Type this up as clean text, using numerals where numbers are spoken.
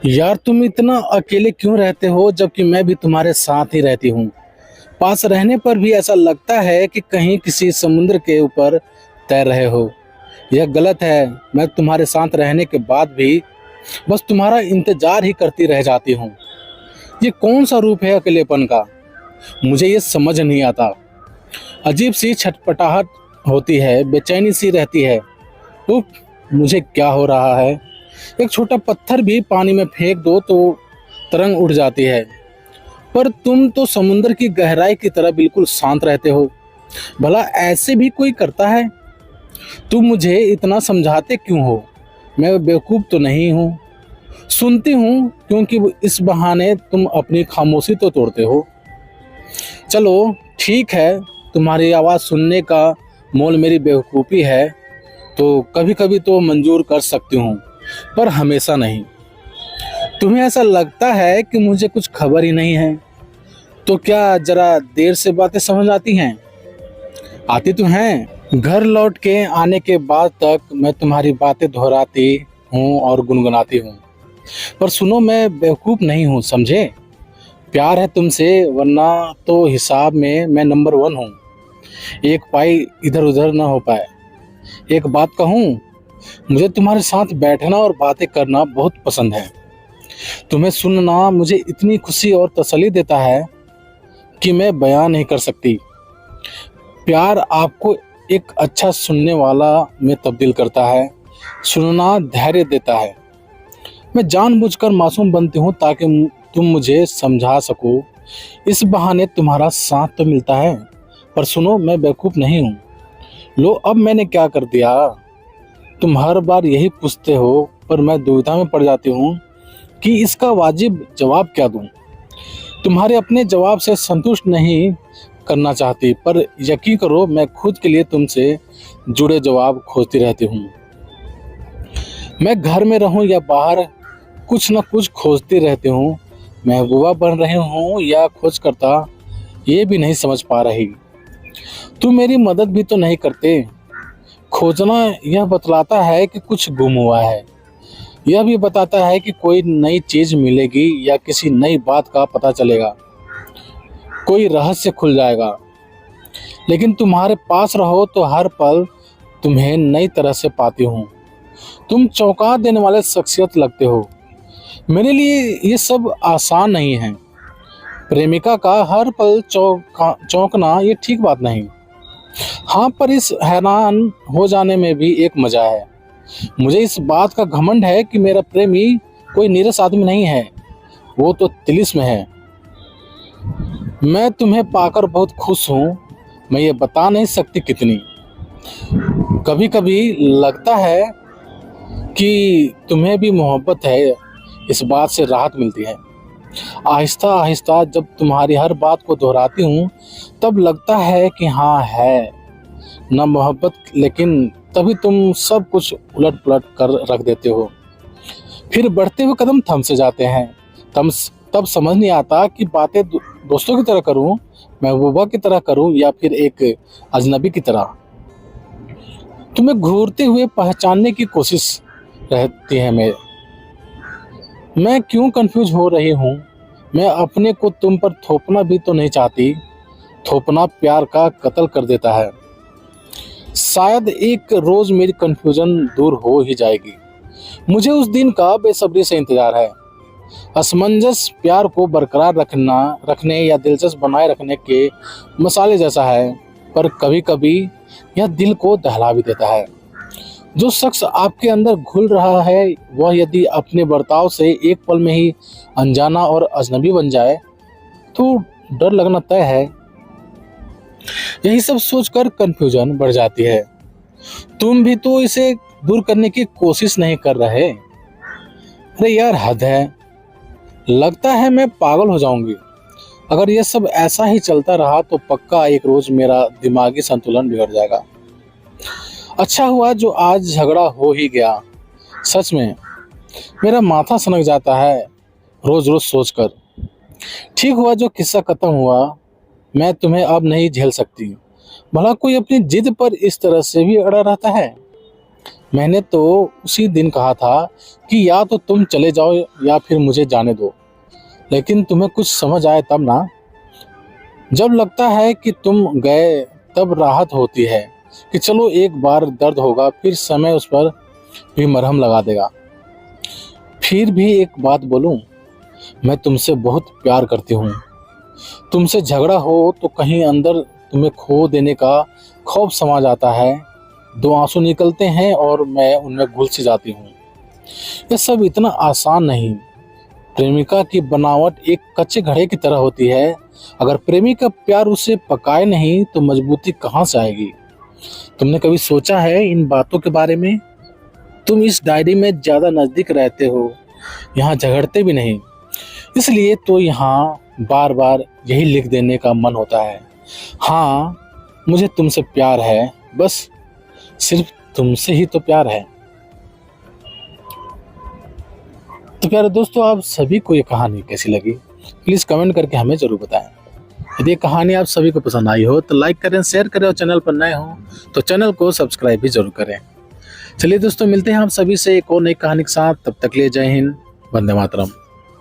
यार तुम इतना अकेले क्यों रहते हो जबकि मैं भी तुम्हारे साथ ही रहती हूँ। पास रहने पर भी ऐसा लगता है कि कहीं किसी समुद्र के ऊपर तैर रहे हो। यह गलत है। मैं तुम्हारे साथ रहने के बाद भी बस तुम्हारा इंतजार ही करती रह जाती हूँ। ये कौन सा रूप है अकेलेपन का? मुझे ये समझ नहीं आता। अजीब सी छटपटाहट होती है, बेचैनी सी रहती है। उफ, मुझे क्या हो रहा है? एक छोटा पत्थर भी पानी में फेंक दो तो तरंग उड़ जाती है। पर तुम तो समुद्र की गहराई की तरह बिल्कुल शांत रहते हो। भला ऐसे भी कोई करता है? तुम मुझे इतना समझाते क्यों हो? मैं बेवकूफ़ तो नहीं हूँ। सुनती हूँ क्योंकि इस बहाने तुम अपनी खामोशी तो तोड़ते हो। चलो ठीक है, तुम्हारी आवाज़ सुनने का मोल मेरी बेवकूफ़ी है तो कभी कभी तो मंजूर कर सकती हूँ, पर हमेशा नहीं। तुम्हें ऐसा लगता है कि मुझे कुछ खबर ही नहीं है, तो क्या जरा देर से बातें समझ आती हैं? आती तो हैं। घर लौट के आने के बाद तक मैं तुम्हारी बातें दोहराती हूँ और गुनगुनाती हूँ। पर सुनो, मैं बेवकूफ़ नहीं हूँ, समझे? प्यार है तुमसे, वरना तो हिसाब में मैं नंबर वन हूँ। एक पाई इधर उधर ना हो पाए। एक बात कहूँ, मुझे तुम्हारे साथ बैठना और बातें करना बहुत पसंद है। तुम्हें सुनना मुझे इतनी खुशी और तसल्ली देता है कि मैं बयान नहीं कर सकती। प्यार आपको एक अच्छा सुनने वाला में तब्दील करता है। सुनना धैर्य देता है। मैं जानबूझकर मासूम बनती हूँ ताकि तुम मुझे समझा सको। इस बहाने तुम्हारा साथ तो मिलता है। पर सुनो, मैं बेवकूफ़ नहीं हूँ। लो, अब मैंने क्या कर दिया? तुम हर बार यही पूछते हो, पर मैं दुविधा में पड़ जाती हूँ कि इसका वाजिब जवाब क्या दूँ। तुम्हारे अपने जवाब से संतुष्ट नहीं करना चाहती, पर यकीन करो मैं खुद के लिए तुमसे जुड़े जवाब खोजती रहती हूँ। मैं घर में रहूँ या बाहर, कुछ न कुछ खोजती रहती हूँ। महबूबा बन रही हूँ या खोज करता, ये भी नहीं समझ पा रही। तुम मेरी मदद भी तो नहीं करते। खोजना यह बतलाता है कि कुछ गुम हुआ है। यह भी बताता है कि कोई नई चीज़ मिलेगी या किसी नई बात का पता चलेगा, कोई रहस्य खुल जाएगा। लेकिन तुम्हारे पास रहो तो हर पल तुम्हें नई तरह से पाती हूँ। तुम चौंका देने वाले शख्सियत लगते हो। मेरे लिए ये सब आसान नहीं है। प्रेमिका का हर पल चौंकना ये ठीक बात नहीं। हाँ, पर इस हैरान हो जाने में भी एक मजा है। मुझे इस बात का घमंड है कि मेरा प्रेमी कोई नीरस आदमी नहीं है, वो तो तिलिस्म है। मैं तुम्हें पाकर बहुत खुश हूँ। मैं ये बता नहीं सकती कितनी। कभी कभी लगता है कि तुम्हें भी मोहब्बत है। इस बात से राहत मिलती है। आहिस्ता आहिस्ता जब तुम्हारी हर बात को दोहराती हूँ, तब लगता है कि हाँ है ना मोहब्बत, लेकिन तभी तुम सब कुछ उलट पुलट कर रख देते हो। फिर बढ़ते हुए कदम थम से जाते हैं। तब समझ नहीं आता कि बातें दोस्तों की तरह करूं, महबूबा की तरह करूं या फिर एक अजनबी की तरह। तुम्हें घूरते हुए पहचानने की कोशिश रहती है। मैं क्यों कंफ्यूज हो रही हूँ? मैं अपने को तुम पर थोपना भी तो नहीं चाहती। थोपना प्यार का कत्ल कर देता है। शायद एक रोज मेरी कंफ्यूजन दूर हो ही जाएगी। मुझे उस दिन का बेसब्री से इंतजार है। असमंजस प्यार को बरकरार रखने या दिलचस्प बनाए रखने के मसाले जैसा है, पर कभी कभी यह दिल को दहला भी देता है। जो शख्स आपके अंदर घुल रहा है, वह यदि अपने बर्ताव से एक पल में ही अनजाना और अजनबी बन जाए तो डर लगना तय है। यही सब सोचकर कंफ्यूजन बढ़ जाती है। तुम भी तो इसे दूर करने की कोशिश नहीं कर रहे। अरे यार, हद है। लगता है मैं पागल हो जाऊंगी। अगर यह सब ऐसा ही चलता रहा तो पक्का एक रोज मेरा दिमागी संतुलन बिगड़ जाएगा। अच्छा हुआ जो आज झगड़ा हो ही गया। सच में मेरा माथा सनक जाता है रोज रोज सोचकर। ठीक हुआ जो किस्सा खत्म हुआ। मैं तुम्हें अब नहीं झेल सकती। भला कोई अपनी जिद पर इस तरह से भी अड़ा रहता है? मैंने तो उसी दिन कहा था कि या तो तुम चले जाओ या फिर मुझे जाने दो, लेकिन तुम्हें कुछ समझ आए तब ना। जब लगता है कि तुम गए तब राहत होती है कि चलो एक बार दर्द होगा, फिर समय उस पर भी मरहम लगा देगा। फिर भी एक बात बोलूं, मैं तुमसे बहुत प्यार करती हूँ। तुमसे झगड़ा हो तो कहीं अंदर तुम्हें खो देने का खौफ समा जाता है। दो आंसू निकलते हैं और मैं उनमें घुल सी जाती हूँ। यह सब इतना आसान नहीं। प्रेमिका की बनावट एक कच्चे घड़े की तरह होती है। अगर प्रेमी का प्यार उसे पकाए नहीं तो मजबूती कहाँ से आएगी। तुमने कभी सोचा है इन बातों के बारे में? तुम इस डायरी में ज़्यादा नज़दीक रहते हो, यहाँ झगड़ते भी नहीं, इसलिए तो यहाँ बार बार यही लिख देने का मन होता है। हाँ, मुझे तुमसे प्यार है, बस सिर्फ तुमसे ही तो प्यार है। तो प्यारे दोस्तों, आप सभी को ये कहानी कैसी लगी प्लीज़ कमेंट करके हमें ज़रूर बताएं। यदि ये कहानी आप सभी को पसंद आई हो तो लाइक करें, शेयर करें और चैनल पर नए हो तो चैनल को सब्सक्राइब भी जरूर करें। चलिए दोस्तों, मिलते हैं आप सभी से एक और नई कहानी के साथ। तब तक लिए जय हिंद, वंदे मातरम।